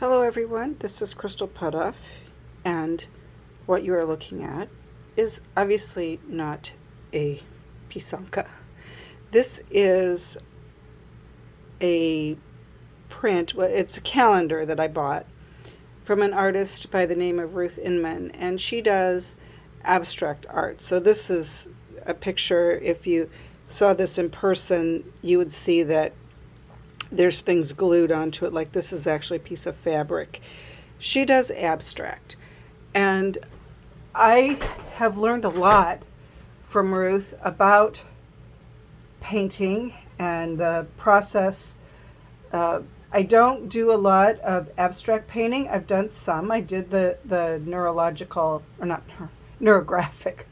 Hello everyone, this is Crystal Putoff, and what you are looking at is obviously not a Pysanka. This is a print, well, it's a calendar that I bought from an artist by the name of Ruth Inman, and she does abstract art. So this is a picture. If you saw this in person, you would see that there's things glued onto it, like this is actually a piece of fabric. She does abstract, and I have learned a lot from Ruth about painting and the process. I don't do a lot of abstract painting. I've done some. I did the neurological, or not, neurographic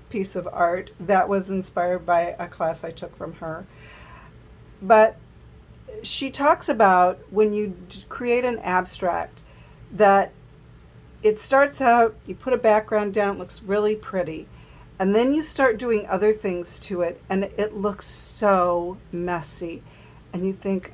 piece of art that was inspired by a class I took from her. But she talks about when you create an abstract that it starts out, you put a background down, it looks really pretty, and then you start doing other things to it and it looks so messy, and you think,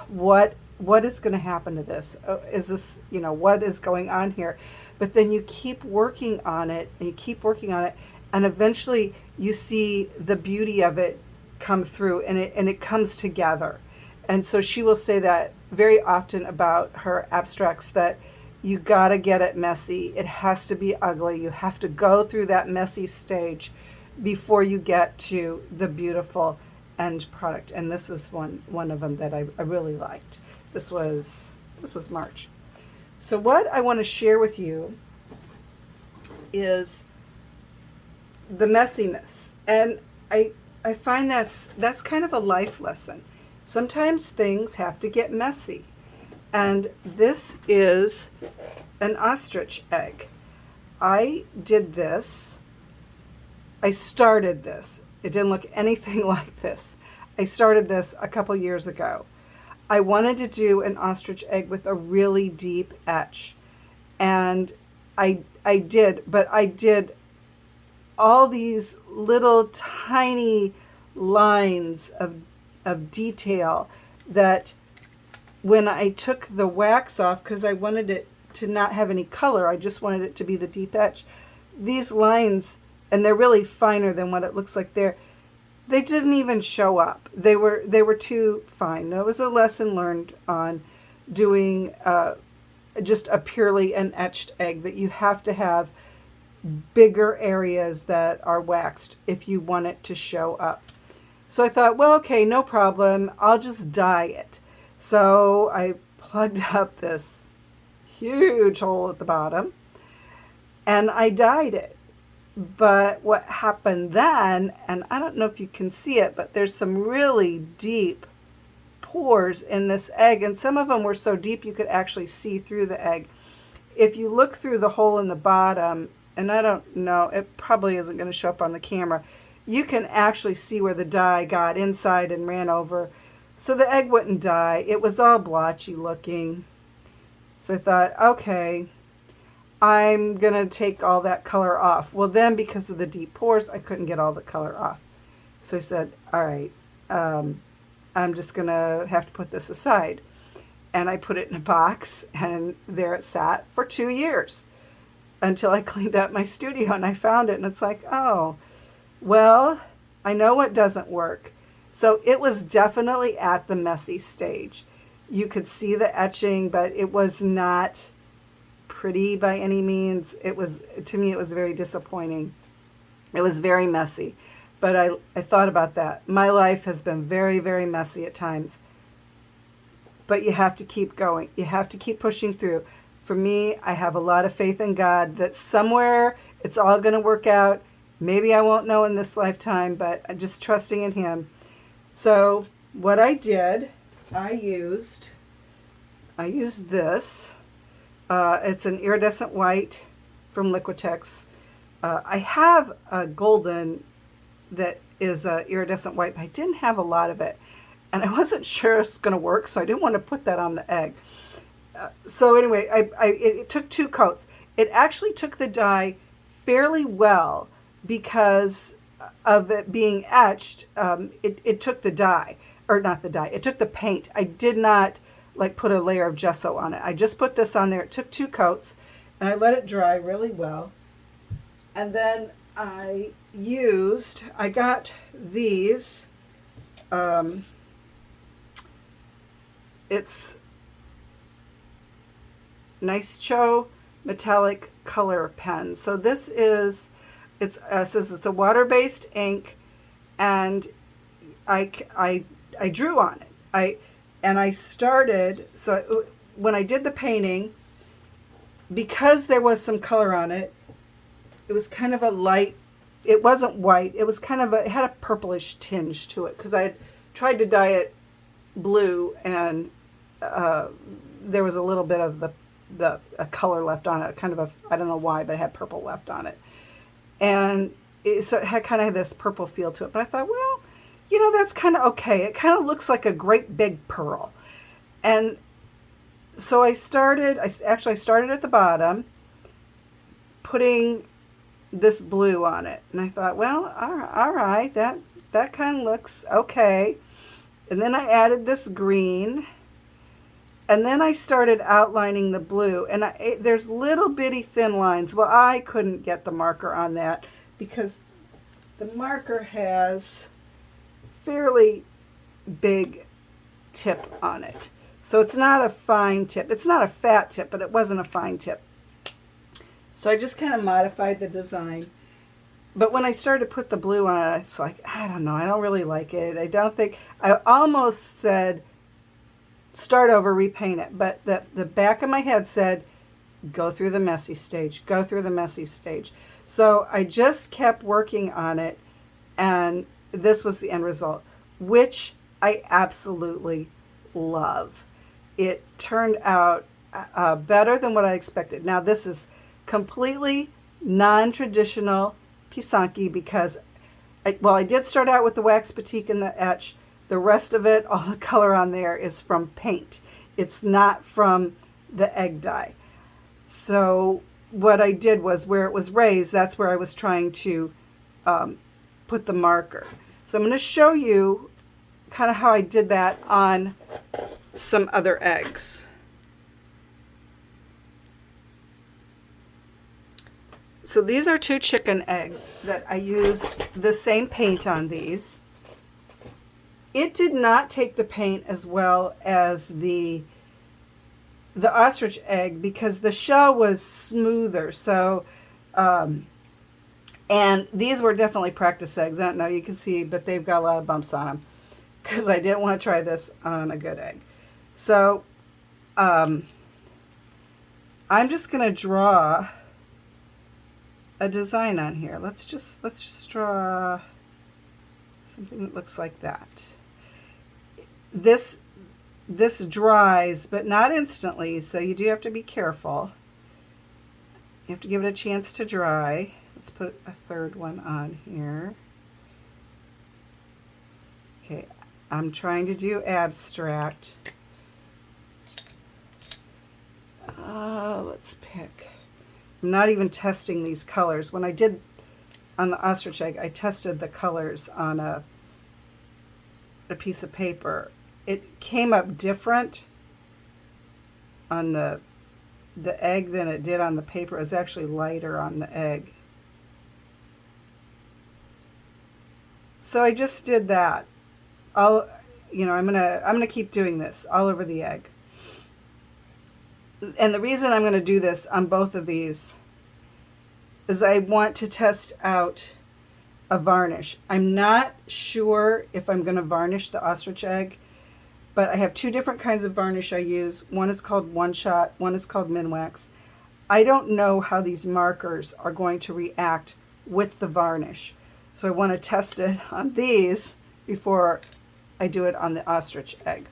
what is going to happen to this? Is this, what is going on here? But then you keep working on it and you keep working on it, and eventually you see the beauty of it come through, and it comes together. And so she will say that very often about her abstracts, that you got to get it messy. It has to be ugly. You have to go through that messy stage before you get to the beautiful end product. And this is one of them that I really liked. This was March. So what I want to share with you is the messiness. And I find that's kind of a life lesson. Sometimes things have to get messy. And this is an ostrich egg. I did this. I started this. It didn't look anything like this. I started this a couple years ago. I wanted to do an ostrich egg with a really deep etch. And I did, but I did all these little tiny lines of detail that when I took the wax off, because I wanted it to not have any color, I just wanted it to be the deep etch, these lines, and they're really finer than what it looks like there, they didn't even show up. They were too fine. That was a lesson learned on doing just a purely an etched egg, that you have to have bigger areas that are waxed if you want it to show up. So I thought, well, okay, no problem. I'll just dye it. So I plugged up this huge hole at the bottom and I dyed it. But what happened then, and I don't know if you can see it, but there's some really deep pores in this egg, and some of them were so deep you could actually see through the egg. If you look through the hole in the bottom, and I don't know, it probably isn't going to show up on the camera, you can actually see where the dye got inside and ran over. So the egg wouldn't dye. It was all blotchy looking. So I thought, okay, I'm going to take all that color off. Well, then because of the deep pores, I couldn't get all the color off. So I said, all right, I'm just going to have to put this aside. And I put it in a box, and there it sat for 2 years until I cleaned up my studio and I found it. And it's like, oh, well, I know what doesn't work. So it was definitely at the messy stage. You could see the etching, but it was not pretty by any means. It was, to me, it was very disappointing. It was very messy. But I thought about that. My life has been very, very messy at times. But you have to keep going. You have to keep pushing through. For me, I have a lot of faith in God that somewhere it's all going to work out. Maybe I won't know in this lifetime, but I'm just trusting in Him. So what I did, I used this. It's an iridescent white from Liquitex. I have a golden that is iridescent white, but I didn't have a lot of it. And I wasn't sure it's going to work, so I didn't want to put that on the egg. So anyway, it took 2 coats. It actually took the dye fairly well, because of it being etched. It took the dye, or not the dye, it took the paint. I did not like put a layer of gesso on it. I just put this on there. It took 2 coats, and I let it dry really well. And then I got these, it's Nice Cho metallic color pen. So this is, it says it's a water-based ink, and I drew on it. I started, so when I did the painting, because there was some color on it, it was kind of a light, it wasn't white, it was kind of it had a purplish tinge to it, because I had tried to dye it blue, and there was a little bit of the color left on it, kind of I don't know why, but it had purple left on it. And so it had kind of this purple feel to it. But I thought, well, you know, that's kind of okay. It kind of looks like a great big pearl. And so I started at the bottom, putting this blue on it. And I thought, well, all right, that kind of looks okay. And then I added this green. And then I started outlining the blue. And there's little bitty thin lines. Well, I couldn't get the marker on that because the marker has fairly big tip on it. So it's not a fine tip. It's not a fat tip, but it wasn't a fine tip. So I just kind of modified the design. But when I started to put the blue on it, it's like, I don't know, I don't really like it. I almost said, start over, repaint it. But the back of my head said, go through the messy stage, go through the messy stage. So I just kept working on it, and this was the end result, which I absolutely love. It turned out better than what I expected. Now this is completely non-traditional Pysanky because, I did start out with the wax batik and the etch. The rest of it, all the color on there is from paint. It's not from the egg dye. So what I did was where it was raised, that's where I was trying to put the marker. So I'm going to show you kind of how I did that on some other eggs. So these are 2 chicken eggs that I used the same paint on these. It did not take the paint as well as the ostrich egg because the shell was smoother. So, and these were definitely practice eggs. I don't know, you can see, but they've got a lot of bumps on them because I didn't want to try this on a good egg. So, I'm just going to draw a design on here. Let's just draw something that looks like that. This dries, but not instantly, so you do have to be careful. You have to give it a chance to dry. Let's put a third one on here. Okay, I'm trying to do abstract. Let's pick. I'm not even testing these colors. When I did on the ostrich egg, I tested the colors on a piece of paper. It came up different on the egg than it did on the paper. It was actually lighter on the egg. So I just did that. I'm gonna keep doing this all over the egg. And the reason I'm gonna do this on both of these is I want to test out a varnish. I'm not sure if I'm gonna varnish the ostrich egg, but I have 2 different kinds of varnish I use. One is called One Shot, one is called Minwax. I don't know how these markers are going to react with the varnish. So I want to test it on these before I do it on the ostrich egg.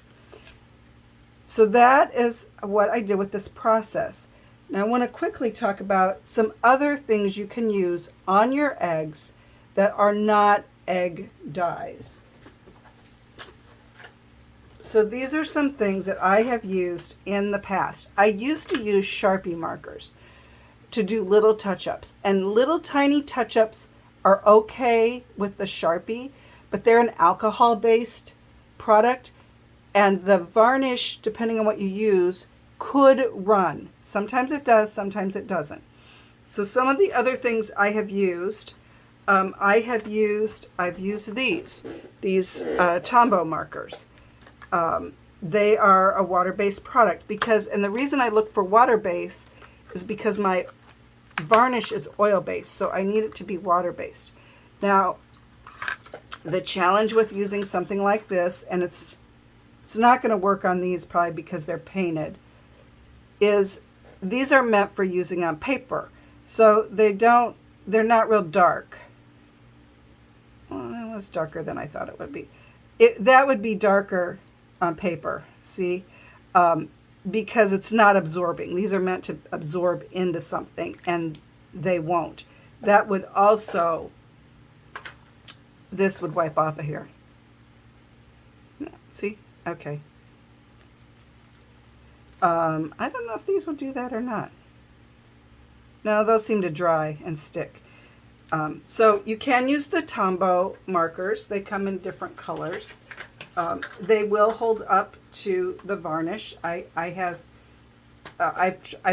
So that is what I did with this process. Now I want to quickly talk about some other things you can use on your eggs that are not egg dyes. So these are some things that I have used in the past. I used to use Sharpie markers to do little touch-ups, and little tiny touch-ups are okay with the Sharpie, but they're an alcohol-based product, And the varnish, depending on what you use, could run. Sometimes it does, sometimes it doesn't. So some of the other things I have used, I've used these Tombow markers. They are a water-based product because, and the reason I look for water-based is because my varnish is oil-based, so I need it to be water-based. Now, the challenge with using something like this, and it's not going to work on these probably because they're painted, is these are meant for using on paper. So they're not real dark. Well, it was darker than I thought it would be. That would be darker on paper, see? Because it's not absorbing. These are meant to absorb into something, and they won't. That would also, this would wipe off of here. See? Okay. I don't know if these would do that or not. No, those seem to dry and stick. So you can use the Tombow markers. They come in different colors. They will hold up to the varnish. I've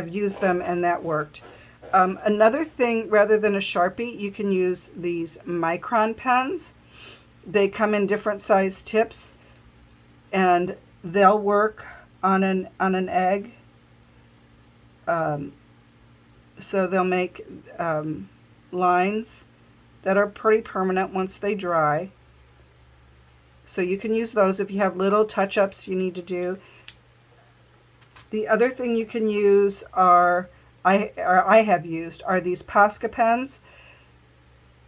used them and that worked. Another thing, rather than a Sharpie, you can use these micron pens. They come in different size tips, and they'll work on an egg. So they'll make lines that are pretty permanent once they dry. So you can use those if you have little touch-ups you need to do. The other thing you can use I have used are these Posca pens.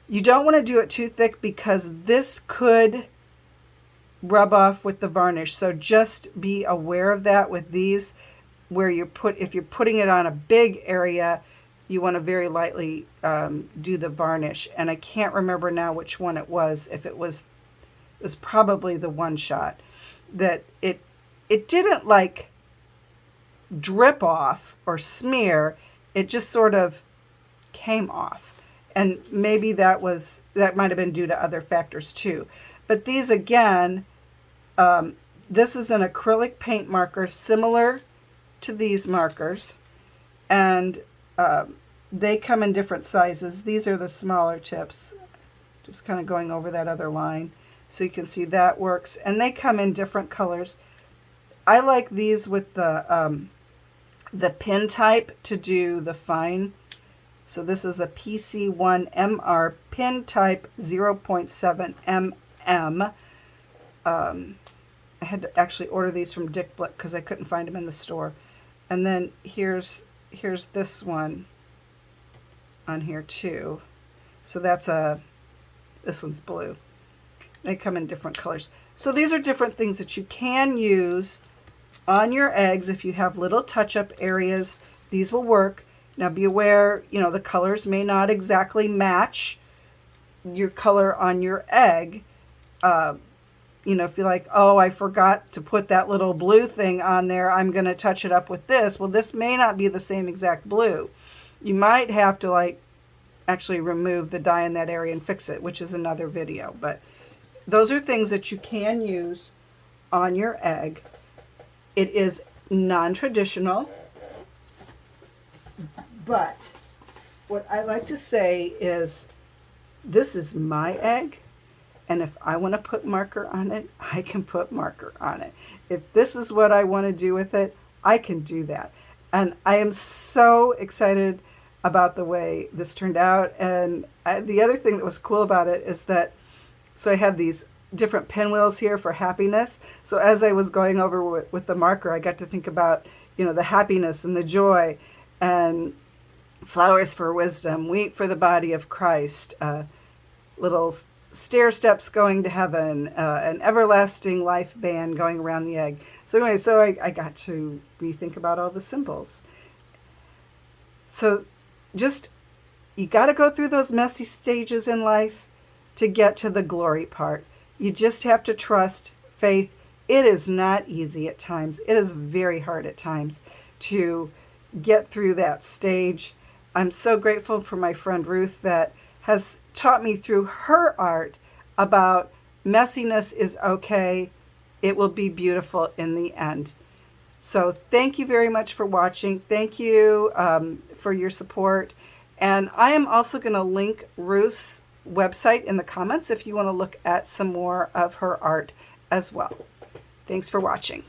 You don't want to do it too thick because this could rub off with the varnish. So just be aware of that with these, where if you're putting it on a big area, you want to very lightly do the varnish. And I can't remember now which one it was. If it was probably the One Shot, that it didn't like drip off or smear. It just sort of came off. And maybe that might have been due to other factors too. But these, again, this is an acrylic paint marker similar to these markers, and they come in different sizes. These are the smaller tips, just kind of going over that other line so you can see that works, and they come in different colors. I like these with the pin type to do the fine. So this is a PC1MR pin type 0.7 mm. I had to actually order these from Dick Blick because I couldn't find them in the store. And then here's this one on here too. So this one's blue. They come in different colors. So these are different things that you can use on your eggs if you have little touch-up areas. These will work. Now be aware, the colors may not exactly match your color on your egg. If you're like, oh, I forgot to put that little blue thing on there, I'm going to touch it up with this. Well, this may not be the same exact blue. You might have to actually remove the dye in that area and fix it, which is another video. But those are things that you can use on your egg. It is non-traditional, but what I like to say is, this is my egg, and if I want to put marker on it, I can put marker on it. If this is what I want to do with it, I can do that. And I am so excited about the way this turned out. And the other thing that was cool about it is that, so I have these different pinwheels here for happiness. So as I was going over with the marker, I got to think about, the happiness and the joy, and flowers for wisdom, wheat for the body of Christ, little stair steps going to heaven, an everlasting life band going around the egg. So anyway, I got to rethink about all the symbols. So you got to go through those messy stages in life to get to the glory part. You just have to trust, faith. It is not easy at times. It is very hard at times to get through that stage. I'm so grateful for my friend Ruth that has taught me through her art about messiness is okay. it will be beautiful in the end. So thank you very much for watching. Thank you for your support. And I am also going to link Ruth's website in the comments if you want to look at some more of her art as well. Thanks for watching.